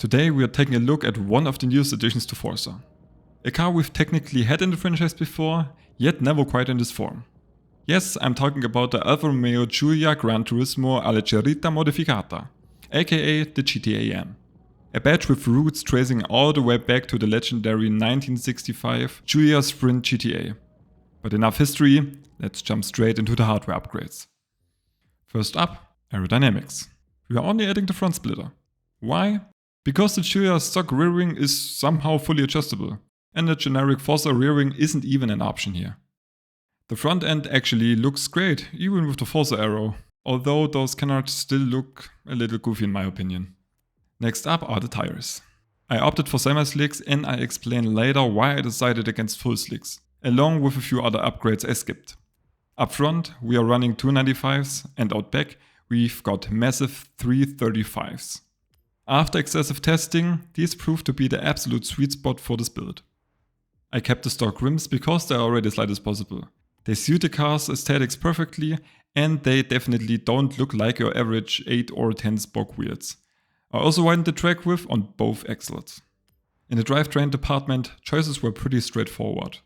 Today we are taking a look at one of the newest additions to Forza. A car we've technically had in the franchise before, yet never quite in this form. Yes, I'm talking about the Alfa Romeo Giulia Gran Turismo Alleggerita Modificata, aka the GTAm. A badge with roots tracing all the way back to the legendary 1965 Giulia Sprint GTA. But enough history, let's jump straight into the hardware upgrades. First up, aerodynamics. We are only adding the front splitter. Why? Because the Giulia stock rear wing is somehow fully adjustable, and the generic Forza rear wing isn't even an option here. The front end actually looks great, even with the Forza arrow, although those canards still look a little goofy in my opinion. Next up are the tires. I opted for semi-slicks and I explain later why I decided against full slicks, along with a few other upgrades I skipped. Up front we are running 295s and out back we've got massive 335s. After excessive testing, these proved to be the absolute sweet spot for this build. I kept the stock rims because they are already as light as possible. They suit the car's aesthetics perfectly and they definitely don't look like your average 8 or 10 spoke wheels. I also widened the track width on both axles. In the drivetrain department, choices were pretty straightforward.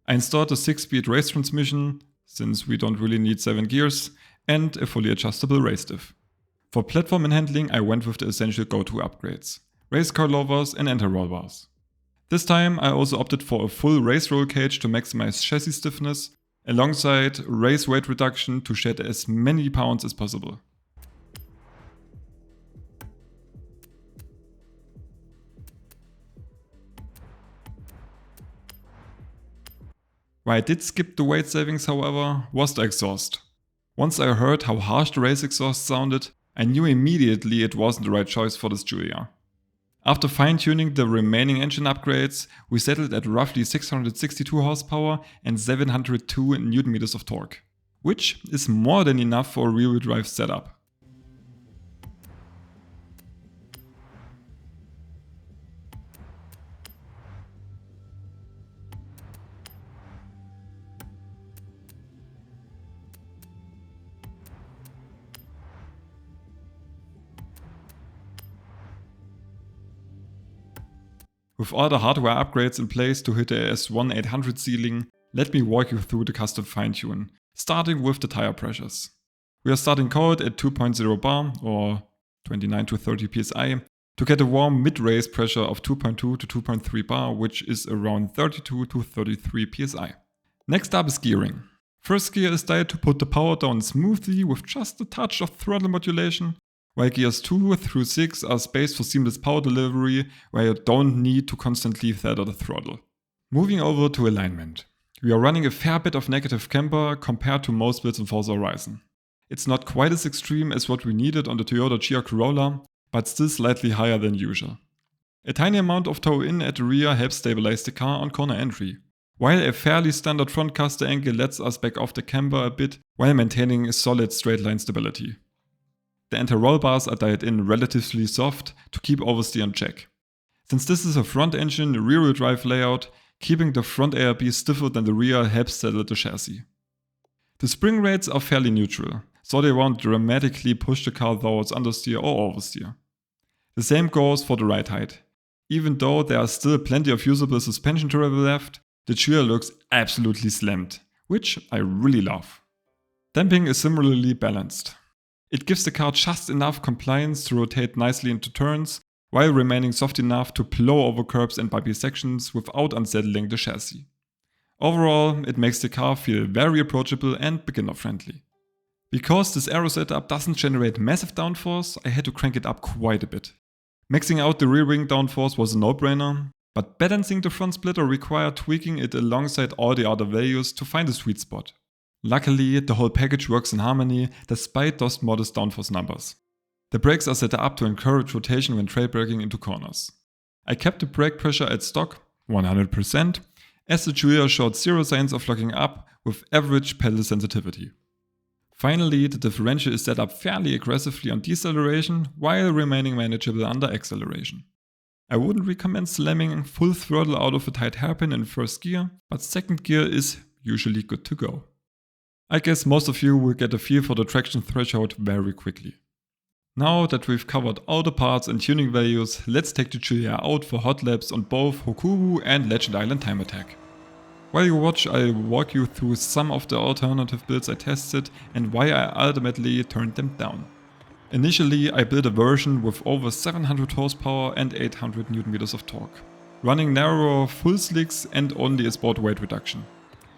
I installed a 6-speed race transmission, since we don't really need 7 gears, and a fully adjustable race diff. For platform and handling I went with the essential go-to upgrades, race car louvers and anti-roll bars. This time I also opted for a full race roll cage to maximize chassis stiffness, alongside race weight reduction to shed as many pounds as possible. Why I did skip the weight savings however was the exhaust. Once I heard how harsh the race exhaust sounded, I knew immediately it wasn't the right choice for this Giulia. After fine-tuning the remaining engine upgrades, we settled at roughly 662 horsepower and 702 Nm of torque, which is more than enough for a rear-wheel drive setup. With all the hardware upgrades in place to hit the S1-800 ceiling, let me walk you through the custom fine-tune, starting with the tire pressures. We are starting cold at 2.0 bar or 29 to 30 psi to get a warm mid-race pressure of 2.2 to 2.3 bar, which is around 32 to 33 psi. Next up is gearing. First gear is dialed to put the power down smoothly with just a touch of throttle modulation, while gears 2 through 6 are spaced for seamless power delivery where you don't need to constantly tether the throttle. Moving over to alignment. We are running a fair bit of negative camber compared to most builds in Forza Horizon. It's not quite as extreme as what we needed on the Toyota Gia Corolla, but still slightly higher than usual. A tiny amount of toe in at the rear helps stabilize the car on corner entry, while a fairly standard front caster angle lets us back off the camber a bit while maintaining a solid straight line stability. The anti-roll bars are dialed in relatively soft to keep oversteer in check. Since this is a front engine rear-wheel drive layout, keeping the front ARB stiffer than the rear helps settle the chassis. The spring rates are fairly neutral, so they won't dramatically push the car towards understeer or oversteer. The same goes for the ride height. Even though there are still plenty of usable suspension travel left, the Giulia looks absolutely slammed, which I really love. Damping is similarly balanced. It gives the car just enough compliance to rotate nicely into turns, while remaining soft enough to plow over curbs and bumpy sections without unsettling the chassis. Overall, it makes the car feel very approachable and beginner friendly. Because this aero setup doesn't generate massive downforce, I had to crank it up quite a bit. Maxing out the rear wing downforce was a no-brainer, but balancing the front splitter required tweaking it alongside all the other values to find a sweet spot. Luckily, the whole package works in harmony despite those modest downforce numbers. The brakes are set up to encourage rotation when trail braking into corners. I kept the brake pressure at stock, 100%, as the Giulia showed zero signs of locking up with average pedal sensitivity. Finally, the differential is set up fairly aggressively on deceleration while remaining manageable under acceleration. I wouldn't recommend slamming full throttle out of a tight hairpin in first gear, but second gear is usually good to go. I guess most of you will get a feel for the traction threshold very quickly. Now that we've covered all the parts and tuning values, let's take the Giulia out for hot laps on both Hokubu and Legend Island time attack. While you watch, I'll walk you through some of the alternative builds I tested and why I ultimately turned them down. Initially, I built a version with over 700 horsepower and 800 Nm of torque, running narrower full slicks and only a sport weight reduction.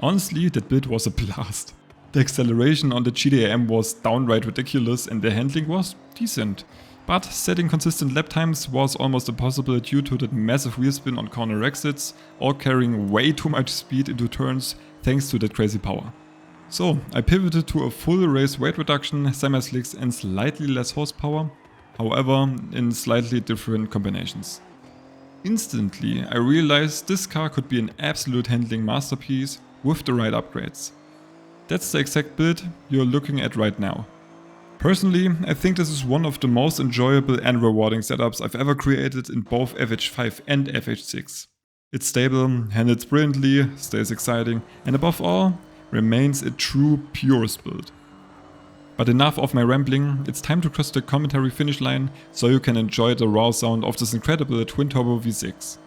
Honestly, that build was a blast. The acceleration on the GTAm was downright ridiculous and the handling was decent, but setting consistent lap times was almost impossible due to the massive wheel spin on corner exits or carrying way too much speed into turns thanks to that crazy power. So I pivoted to a full race weight reduction, semi-slicks and slightly less horsepower, however in slightly different combinations. Instantly I realized this car could be an absolute handling masterpiece with the right upgrades. That's the exact build you're looking at right now. Personally, I think this is one of the most enjoyable and rewarding setups I've ever created in both FH5 and FH6. It's stable, handles brilliantly, stays exciting, and above all, remains a true Purist build. But enough of my rambling, it's time to cross the commentary finish line so you can enjoy the raw sound of this incredible twin-turbo V6.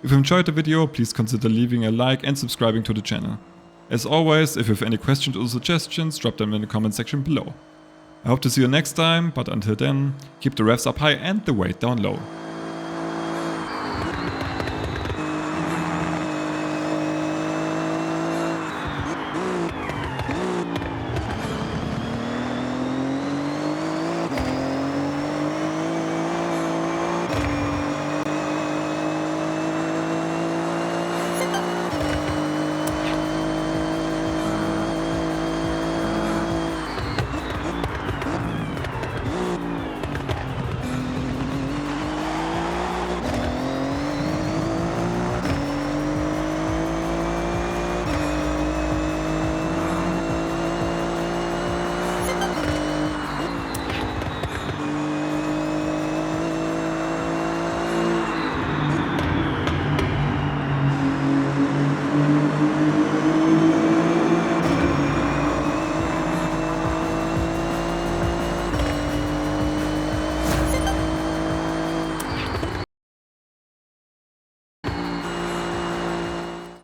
If you enjoyed the video, please consider leaving a like and subscribing to the channel. As always, if you have any questions or suggestions, drop them in the comment section below. I hope to see you next time, but until then, keep the revs up high and the weight down low.